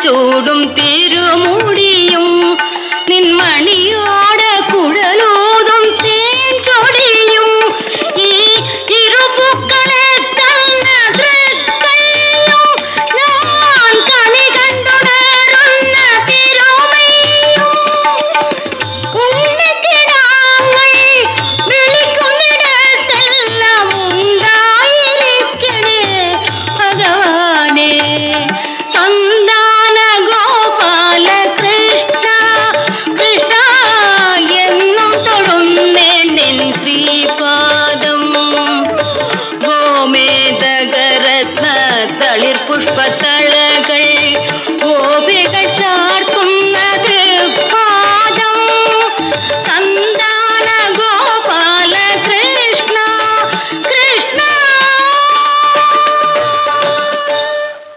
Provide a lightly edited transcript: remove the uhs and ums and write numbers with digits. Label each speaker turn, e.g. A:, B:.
A: ചൂടും തിരുമുടിയും നിൻമണിയോട കുഴലൂതും തേൻ ചൊടിയും ഈ ഇരുപൂക്കളെ തന്ന തൃക്കൈയും ഞാൻ കണി കണ്ടുണരുന്ന തിരുമൈയും ഉണ്ണിക്കിടാങ്ങൾ വിളിക്കുന്നിടത്തെല്ലാം ഉണ്ടായിരിക്കണേ ഭഗവാനേ. സന്താന ഗോപാല കൃഷ്ണ കൃഷ്ണ എന്നും തൊഴുന്നേൻ നിൻ ശ്രീപാദം. ഗോമേതകരത്ന തളിർ പുഷ്പത്തളകൾ ഗോപികൾ ചാർത്തും